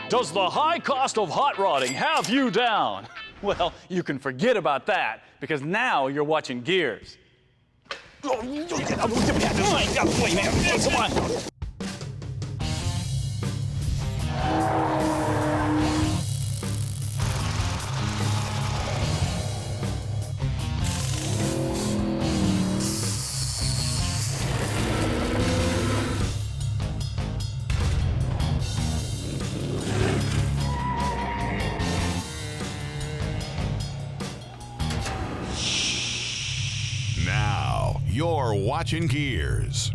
Does the high cost of hot rodding have you down? Well, you can forget about that because now you're watching Gearz. Come on. Now, you're watching Gearz.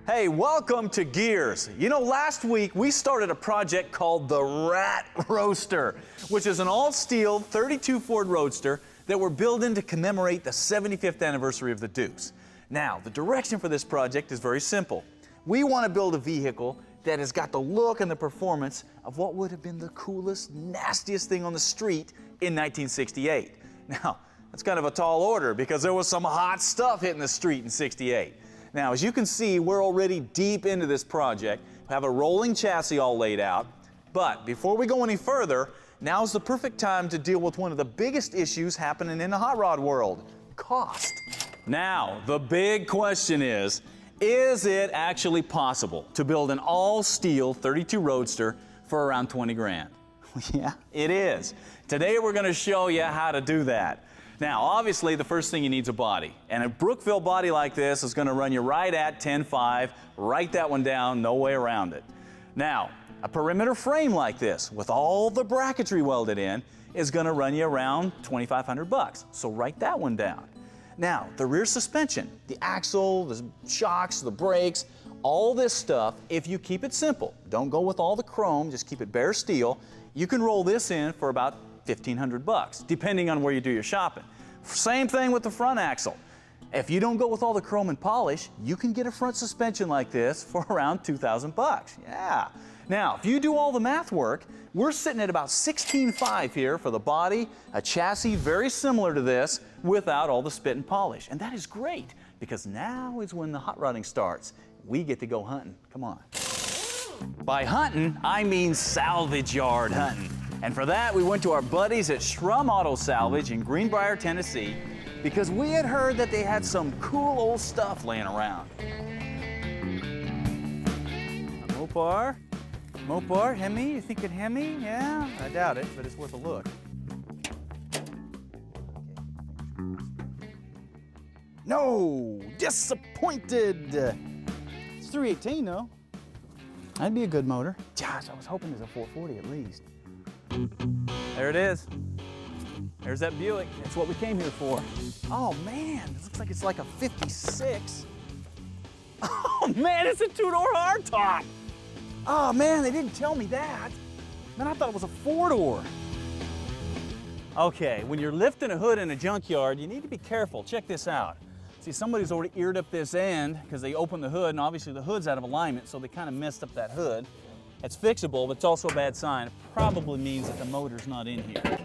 Hey, welcome to Gearz. You know, last week we started a project called the ROADSTER, which is an all-steel 32 Ford Roadster that we're building to commemorate the 75th anniversary of the Dukes. Now, the direction for this project is very simple. We want to build a vehicle that has got the look and the performance of what would have been the coolest, nastiest thing on the street in 1968. Now, that's kind of a tall order because there was some hot stuff hitting the street in '68. Now, as you can see, we're already deep into this project. We have a rolling chassis all laid out. But before we go any further, now's the perfect time to deal with one of the biggest issues happening in the hot rod world: cost. Now, the big question is it actually possible to build an all-steel 32 Roadster for around 20 grand? Yeah, it is. Today we're going to show you how to do that. Now, obviously, the first thing you need is a body. And a Brookville body like this is going to run you right at 10.5. Write that one down, no way around it. Now, a perimeter frame like this, with all the bracketry welded in, is going to run you around 2,500 bucks. So write that one down. Now, the rear suspension, the axle, the shocks, the brakes, all this stuff, if you keep it simple, don't go with all the chrome, just keep it bare steel, you can roll this in for about 1,500 bucks, depending on where you do your shopping. Same thing with the front axle. If you don't go with all the chrome and polish, you can get a front suspension like this for around 2,000 bucks. Yeah. Now, if you do all the math work, we're sitting at about 16.5 here for the body, a chassis very similar to this without all the spit and polish. And that is great because now is when the hot rodding starts. We get to go hunting. Come on. By hunting, I mean salvage yard hunting. And for that, we went to our buddies at Shrum Auto Salvage in Greenbrier, Tennessee, because we had heard that they had some cool old stuff laying around. Mopar, Hemi, you think it Hemi? Yeah, I doubt it, but it's worth a look. No, disappointed. It's 318 though. That'd be a good motor. Gosh, I was hoping it was a 440 at least. There it is. There's that Buick. That's what we came here for. Oh man, it looks like it's like a 56. Oh man, it's a two-door hardtop. Oh man, they didn't tell me that. Man, I thought it was a four-door. Okay, when you're lifting a hood in a junkyard, you need to be careful. Check this out. See, somebody's already eared up this end because they opened the hood, and obviously the hood's out of alignment, so they kind of messed up that hood. It's fixable, but it's also a bad sign. It probably means that the motor's not in here.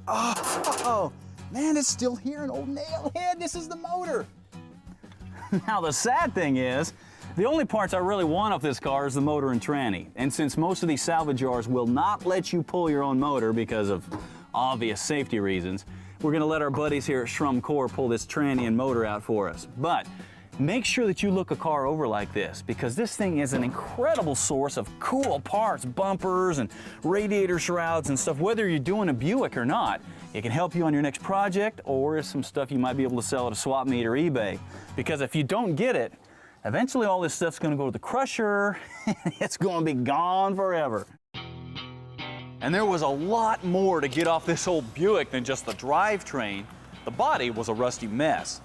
Oh, man, it's still here, an old nail head. This is the motor. Now, the sad thing is, the only parts I really want off this car is the motor and tranny. And since most of these salvage yards will not let you pull your own motor because of obvious safety reasons, we're gonna let our buddies here at Shrum Core pull this tranny and motor out for us. But make sure that you look a car over like this because this thing is an incredible source of cool parts, bumpers and radiator shrouds and stuff. Whether you're doing a Buick or not, it can help you on your next project or some stuff you might be able to sell at a swap meet or eBay. Because if you don't get it, eventually all this stuff's gonna go to the crusher and it's gonna be gone forever. And there was a lot more to get off this old Buick than just the drivetrain. The body was a rusty mess.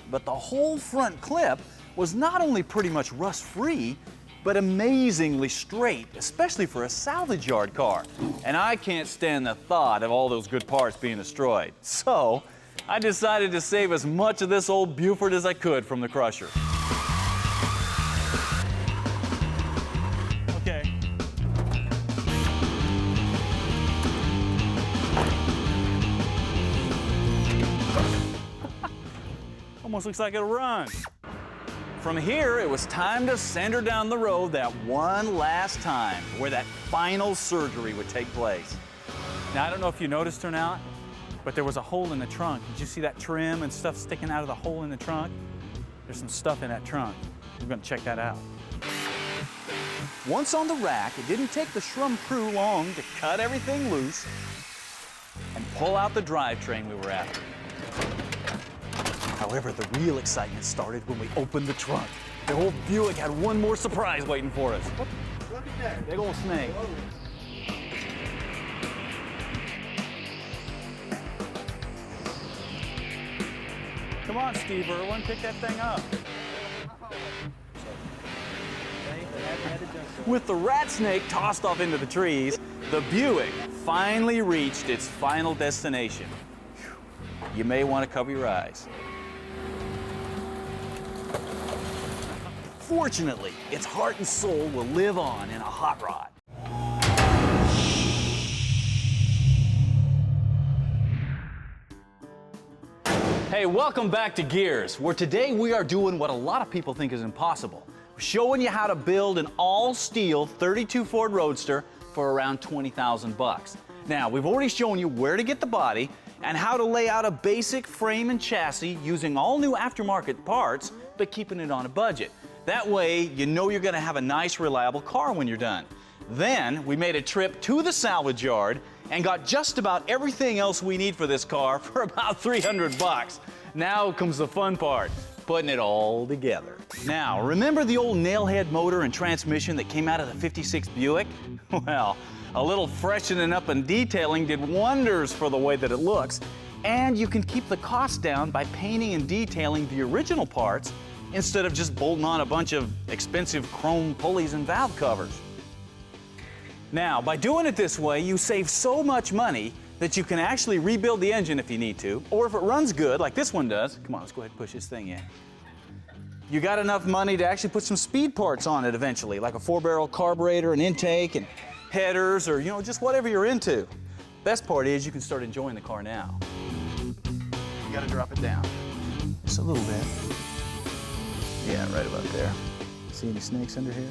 But the whole front clip was not only pretty much rust-free, but amazingly straight, especially for a salvage yard car. And I can't stand the thought of all those good parts being destroyed. So I decided to save as much of this old Buford as I could from the crusher. Okay. Almost looks like it'll run. From here, it was time to send her down the road that one last time, where that final surgery would take place. Now, I don't know if you noticed or not, but there was a hole in the trunk. Did you see that trim and stuff sticking out of the hole in the trunk? There's some stuff in that trunk. We're gonna check that out. Once on the rack, it didn't take the Shrum crew long to cut everything loose and pull out the drivetrain we were after. However, the real excitement started when we opened the trunk. The old Buick had one more surprise waiting for us. Look at that. Big old snake. Come on, Steve Irwin, pick that thing up. With the rat snake tossed off into the trees, the Buick finally reached its final destination. Whew. You may want to cover your eyes. Fortunately, its heart and soul will live on in a hot rod. Hey, welcome back to Gearz, where today we are doing what a lot of people think is impossible. We're showing you how to build an all-steel 32 Ford Roadster for around 20,000 bucks. Now, we've already shown you where to get the body and how to lay out a basic frame and chassis using all new aftermarket parts, but keeping it on a budget. That way, you know you're gonna have a nice, reliable car when you're done. Then, we made a trip to the salvage yard and got just about everything else we need for this car for about 300 bucks. Now comes the fun part, putting it all together. Now, remember the old nailhead motor and transmission that came out of the '56 Buick? Well, a little freshening up and detailing did wonders for the way that it looks, and you can keep the cost down by painting and detailing the original parts instead of just bolting on a bunch of expensive chrome pulleys and valve covers. Now, by doing it this way, you save so much money that you can actually rebuild the engine if you need to, or if it runs good, like this one does. Come on, let's go ahead and push this thing in. You got enough money to actually put some speed parts on it eventually, like a 4-barrel carburetor, an intake, and headers, or, you know, just whatever you're into. Best part is you can start enjoying the car now. You gotta drop it down. Just a little bit. Yeah, right about there. See any snakes under here?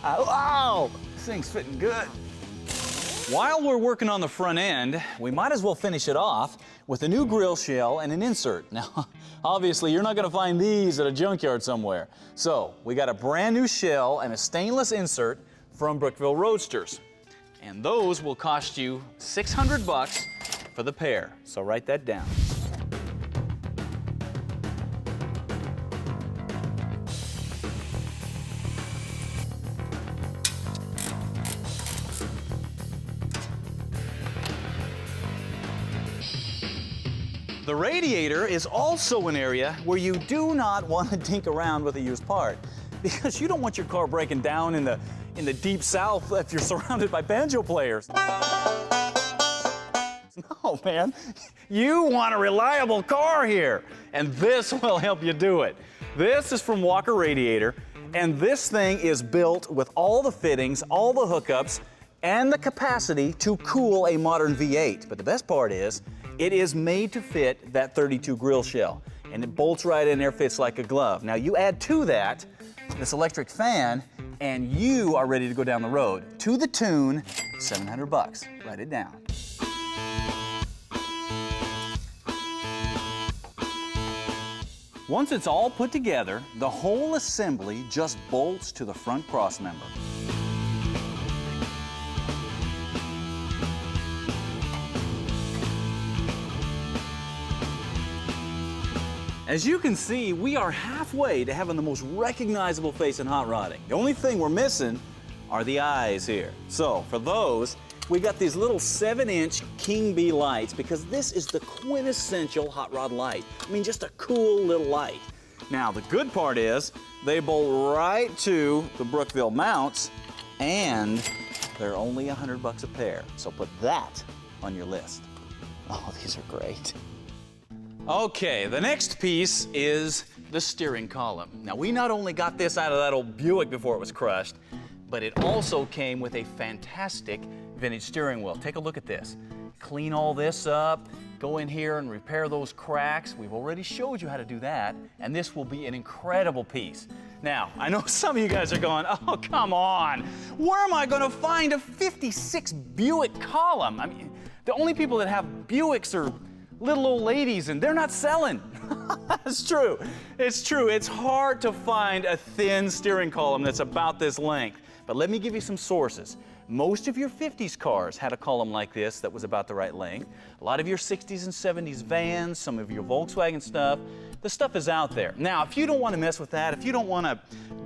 Wow! This thing's fitting good. While we're working on the front end, we might as well finish it off with a new grille shell and an insert. Now, obviously, you're not gonna find these at a junkyard somewhere. So, we got a brand new shell and a stainless insert from Brookville Roadsters. And those will cost you 600 bucks for the pair. So write that down. The radiator is also an area where you do not want to dink around with a used part, because you don't want your car breaking down in the deep south if you're surrounded by banjo players. No, man, you want a reliable car here, and this will help you do it. This is from Walker Radiator, and this thing is built with all the fittings, all the hookups, and the capacity to cool a modern V8. But the best part is, it is made to fit that 32 grill shell, and it bolts right in there, fits like a glove. Now you add to that this electric fan, and you are ready to go down the road to the tune 700 bucks. Write it down. Once it's all put together, the whole assembly just bolts to the front cross member. As you can see, we are halfway to having the most recognizable face in hot rodding. The only thing we're missing are the eyes here. So for those, we got these little 7-inch King Bee lights, because this is the quintessential hot rod light. I mean, just a cool little light. Now, the good part is they bolt right to the Brookville mounts, and they're only 100 bucks a pair. So put that on your list. Oh, these are great. Okay, the next piece is the steering column. Now, we not only got this out of that old Buick before it was crushed, but it also came with a fantastic vintage steering wheel. Take a look at this. clean all this up, go in here and repair those cracks. We've already showed you how to do that, and this will be an incredible piece. Now, I know some of you guys are going, oh, come on. Where am I gonna find a 56 Buick column? I mean, the only people that have Buicks are little old ladies, and they're not selling. It's true. It's true. It's hard to find a thin steering column that's about this length. But let me give you some sources. Most of your 50s cars had a column like this that was about the right length. A lot of your 60s and 70s vans, some of your Volkswagen stuff, the stuff is out there. Now, if you don't want to mess with that, if you don't want to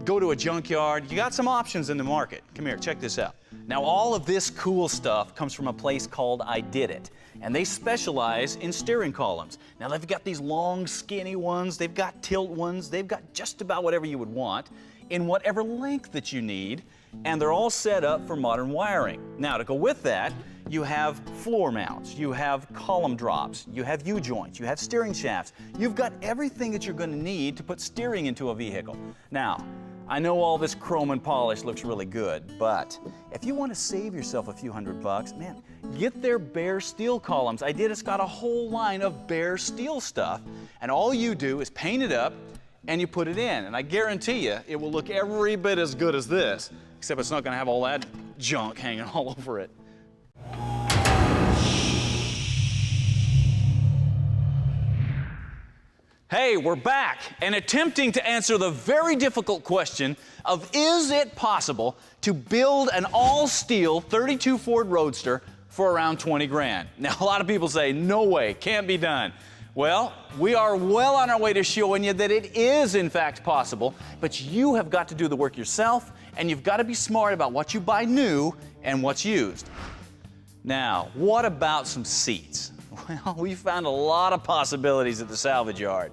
go to a junkyard, you got some options in the market. Come here, check this out. Now, all of this cool stuff comes from a place called I Did It, and they specialize in steering columns. Now, they've got these long, skinny ones, they've got tilt ones, they've got just about whatever you would want in whatever length that you need, and they're all set up for modern wiring. Now, to go with that, you have floor mounts, you have column drops, you have U-joints, you have steering shafts. You've got everything that you're going to need to put steering into a vehicle. Now, I know all this chrome and polish looks really good, but if you want to save yourself a few $100, man, get their bare steel columns. I Did It's got a whole line of bare steel stuff, and all you do is paint it up and you put it in, and I guarantee you it will look every bit as good as this, except it's not going to have all that junk hanging all over it. Hey, we're back and attempting to answer the very difficult question of is it possible to build an all-steel 32 Ford Roadster for around 20 grand? Now, a lot of people say, no way, can't be done. Well, we are well on our way to showing you that it is in fact possible, but you have got to do the work yourself, and you've got to be smart about what you buy new and what's used. Now, what about some seats? Well, we found a lot of possibilities at the salvage yard.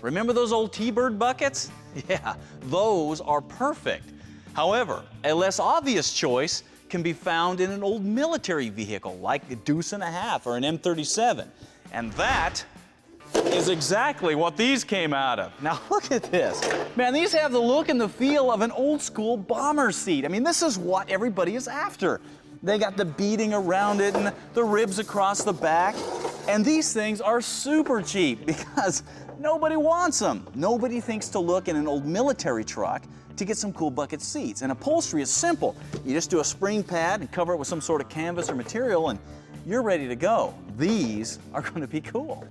Remember those old T-bird buckets? Yeah, those are perfect. However, a less obvious choice can be found in an old military vehicle like a Deuce and a Half or an M37. And that is exactly what these came out of. Now look at this. Man, these have the look and the feel of an old school bomber seat. I mean, this is what everybody is after. They got the beading around it and the ribs across the back. And these things are super cheap because nobody wants them. Nobody thinks to look in an old military truck to get some cool bucket seats. And upholstery is simple. You just do a spring pad and cover it with some sort of canvas or material and you're ready to go. These are going to be cool.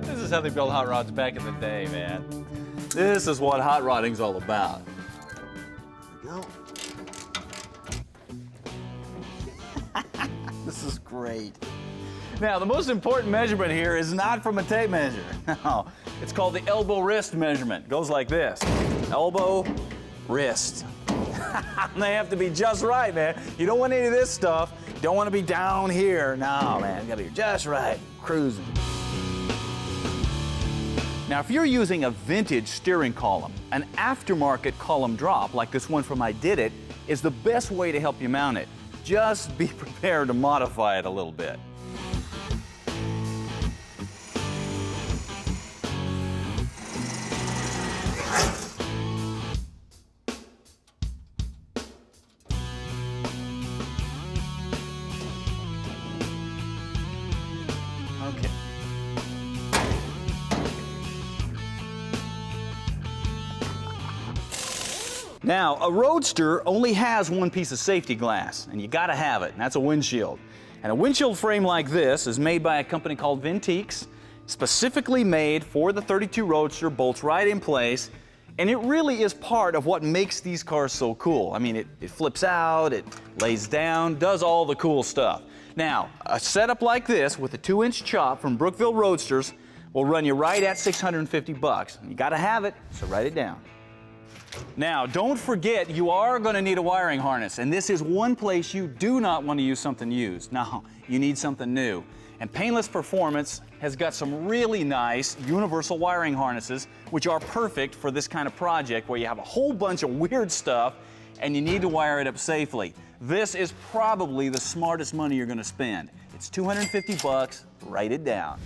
This is how they built hot rods back in the day, man. This is what hot rodding's all about. There we go. This is great. Now, the most important measurement here is not from a tape measure. No, it's called the elbow wrist measurement. It goes like this. Elbow, wrist. They have to be just right, man. You don't want any of this stuff. You don't want to be down here. No, man, you gotta be just right, cruising. Now, if you're using a vintage steering column, an aftermarket column drop like this one from I Did It is the best way to help you mount it. Just be prepared to modify it a little bit. Okay. Now, a Roadster only has one piece of safety glass, and you gotta have it, and that's a windshield. And a windshield frame like this is made by a company called Vintiques, specifically made for the 32 Roadster, bolts right in place, and it really is part of what makes these cars so cool. I mean, it flips out, it lays down, does all the cool stuff. Now, a setup like this with a 2-inch chop from Brookville Roadsters will run you right at $650. You gotta have it, so write it down. Now, don't forget you are going to need a wiring harness, and this is one place you do not want to use something used. No, you need something new. And Painless Performance has got some really nice universal wiring harnesses, which are perfect for this kind of project where you have a whole bunch of weird stuff and you need to wire it up safely. This is probably the smartest money you're going to spend. It's $250, write it down.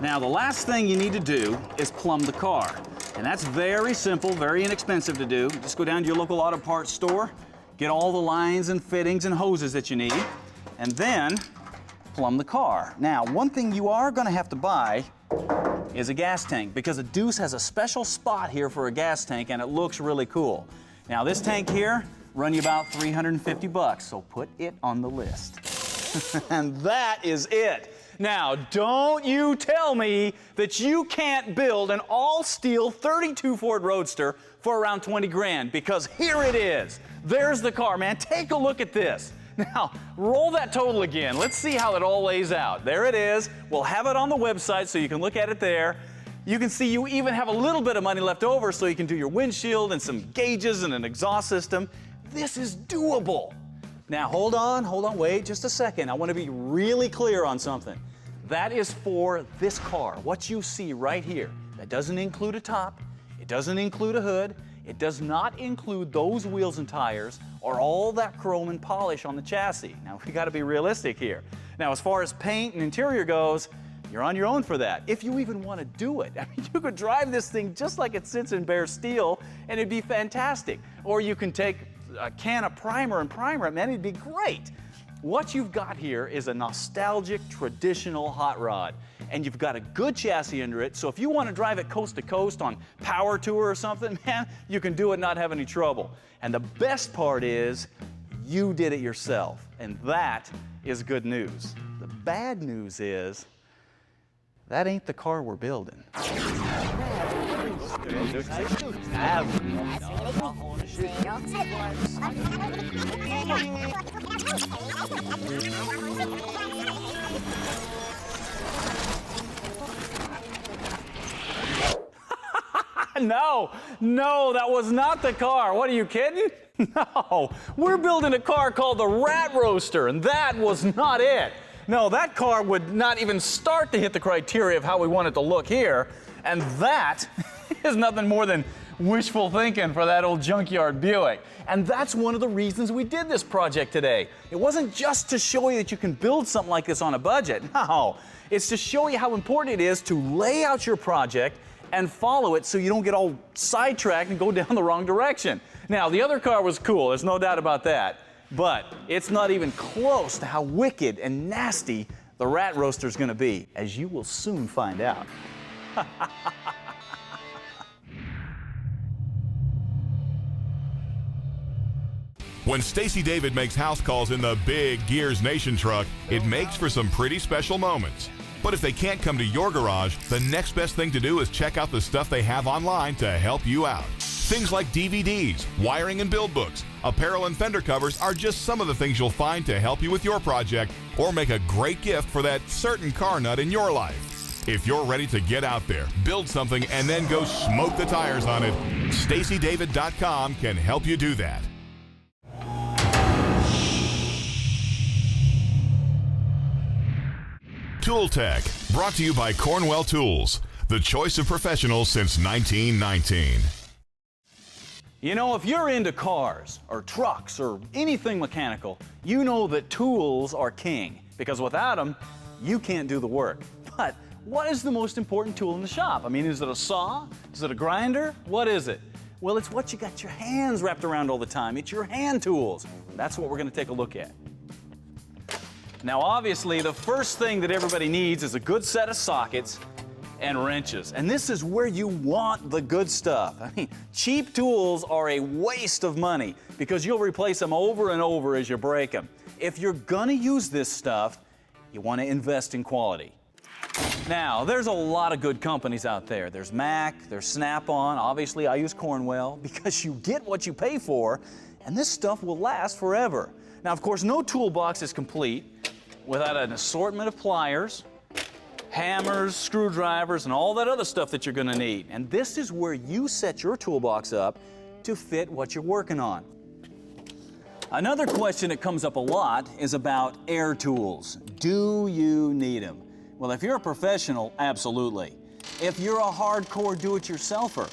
Now, the last thing you need to do is plumb the car. And that's very simple, very inexpensive to do. Just go down to your local auto parts store, get all the lines and fittings and hoses that you need, and then plumb the car. Now, one thing you are gonna have to buy is a gas tank, because a Deuce has a special spot here for a gas tank, and it looks really cool. Now, this tank here run you about 350 bucks, so put it on the list. And that is it. Now, don't you tell me that you can't build an all-steel 32 Ford Roadster for around 20 grand, because here it is. There's the car, man. Take a look at this. Now, roll that total again. Let's see how it all lays out. There it is. We'll have it on the website so you can look at it there. You can see you even have a little bit of money left over so you can do your windshield and some gauges and an exhaust system. This is doable. Now, hold on, wait just a second. I want to be really clear on something. That is for this car, what you see right here. That doesn't include a top, it doesn't include a hood, it does not include those wheels and tires or all that chrome and polish on the chassis. Now, we got to be realistic here. Now, as far as paint and interior goes, you're on your own for that, if you even want to do it. I mean, you could drive this thing just like it sits in bare steel, and it'd be fantastic. Or you can take a can of primer and primer it, man, it'd be great. What you've got here is a nostalgic, traditional hot rod, and you've got a good chassis under it, so if you want to drive it coast to coast on power tour or something, man, you can do it, not have any trouble. And the best part is, you did it yourself, and that is good news. The bad news is, that ain't the car we're building. No, that was not the car. What, are you kidding? No, we're building a car called the Rat Roadster, and that was not it. No, that car would not even start to hit the criteria of how we want it to look here, and that is nothing more than wishful thinking for that old junkyard Buick. And that's one of the reasons we did this project today. It wasn't just to show you that you can build something like this on a budget. No, it's to show you how important it is to lay out your project and follow it so you don't get all sidetracked and go down the wrong direction. Now, the other car was cool, there's no doubt about that, but it's not even close to how wicked and nasty the Rat Roadster is going to be, as you will soon find out. When Stacey David makes house calls in the big Gearz Nation truck, it makes for some pretty special moments. But if they can't come to your garage, the next best thing to do is check out the stuff they have online to help you out. Things like DVDs, wiring and build books, apparel and fender covers are just some of the things you'll find to help you with your project or make a great gift for that certain car nut in your life. If you're ready to get out there, build something, and then go smoke the tires on it, StaceyDavid.com can help you do that. Tool Tech, brought to you by Cornwell Tools, the choice of professionals since 1919. You know, if you're into cars or trucks or anything mechanical, you know that tools are king, because without them, you can't do the work. But what is the most important tool in the shop? I mean, is it a saw? Is it a grinder? What is it? Well, it's what you got your hands wrapped around all the time. It's your hand tools. That's what we're going to take a look at. Now, obviously, the first thing that everybody needs is a good set of sockets and wrenches. And this is where you want the good stuff. I mean, cheap tools are a waste of money because you'll replace them over and over as you break them. If you're gonna use this stuff, you want to invest in quality. Now, there's a lot of good companies out there. There's Mac, there's Snap-on. Obviously, I use Cornwell because you get what you pay for, and this stuff will last forever. Now, of course, no toolbox is complete without an assortment of pliers, hammers, screwdrivers, and all that other stuff that you're going to need. And this is where you set your toolbox up to fit what you're working on. Another question that comes up a lot is about air tools. Do you need them? Well, if you're a professional, absolutely. If you're a hardcore do-it-yourselfer,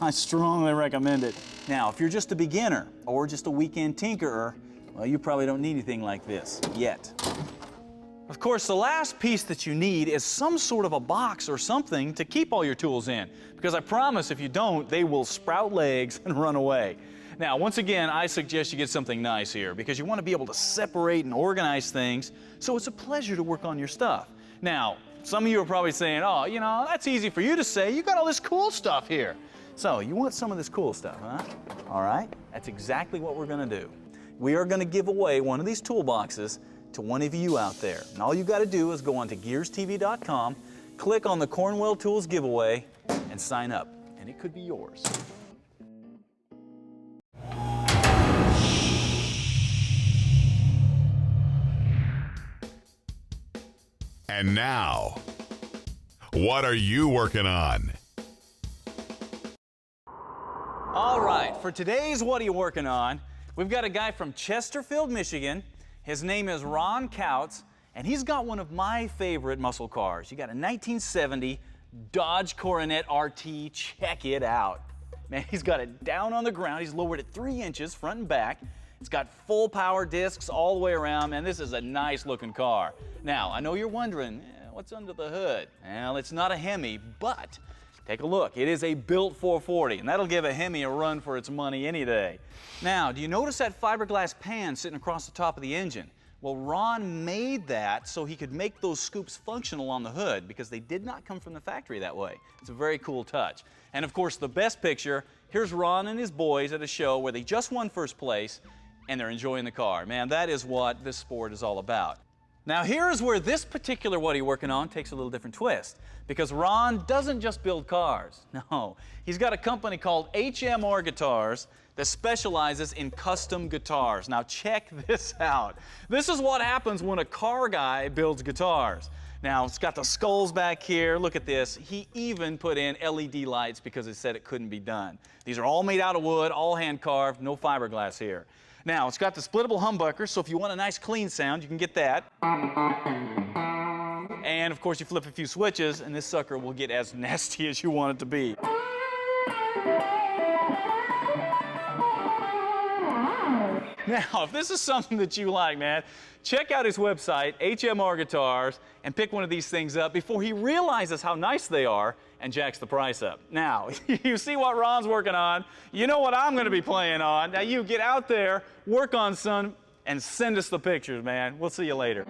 I strongly recommend it. Now, if you're just a beginner or just a weekend tinkerer, well, you probably don't need anything like this yet. Of course, the last piece that you need is some sort of a box or something to keep all your tools in, because I promise if you don't, they will sprout legs and run away. Now, once again, I suggest you get something nice here, because you want to be able to separate and organize things, so it's a pleasure to work on your stuff. Now, some of you are probably saying, oh, you know, that's easy for you to say. You got all this cool stuff here. So, you want some of this cool stuff, huh? All right, that's exactly what we're going to do. We are going to give away one of these toolboxes to one of you out there. And all you got to do is go on to GearzTV.com, click on the Cornwell Tools giveaway, and sign up. And it could be yours. And now, what are you working on? All right, for today's What Are You Working On, we've got a guy from Chesterfield, Michigan. His name is Ron Couts, and he's got one of my favorite muscle cars. You got a 1970 Dodge Coronet RT. Check it out. Man, he's got it down on the ground. He's lowered it 3 inches front and back. It's got full power discs all the way around, and this is a nice looking car. Now, I know you're wondering, what's under the hood? Well, it's not a Hemi, but take a look. It is a built 440, and that'll give a Hemi a run for its money any day. Now, do you notice that fiberglass pan sitting across the top of the engine? Well, Ron made that so he could make those scoops functional on the hood, because they did not come from the factory that way. It's a very cool touch. And of course, the best picture, here's Ron and his boys at a show where they just won first place, and they're enjoying the car. Man, that is what this sport is all about. Now, here's where this particular What Are You Working On takes a little different twist, because Ron doesn't just build cars. No, he's got a company called HMR Guitars that specializes in custom guitars. Now, check this out. This is what happens when a car guy builds guitars. Now, it's got the skulls back here. Look at this. He even put in LED lights because it said it couldn't be done. These are all made out of wood, all hand carved, no fiberglass here. Now, it's got the splittable humbucker, so if you want a nice clean sound, you can get that. And of course, you flip a few switches, and this sucker will get as nasty as you want it to be. Now, if this is something that you like, man, check out his website, HMR Guitars, and pick one of these things up before he realizes how nice they are and jacks the price up. Now, you see what Ron's working on. You know what I'm going to be playing on. Now, you get out there, work on some, and send us the pictures, man. We'll see you later.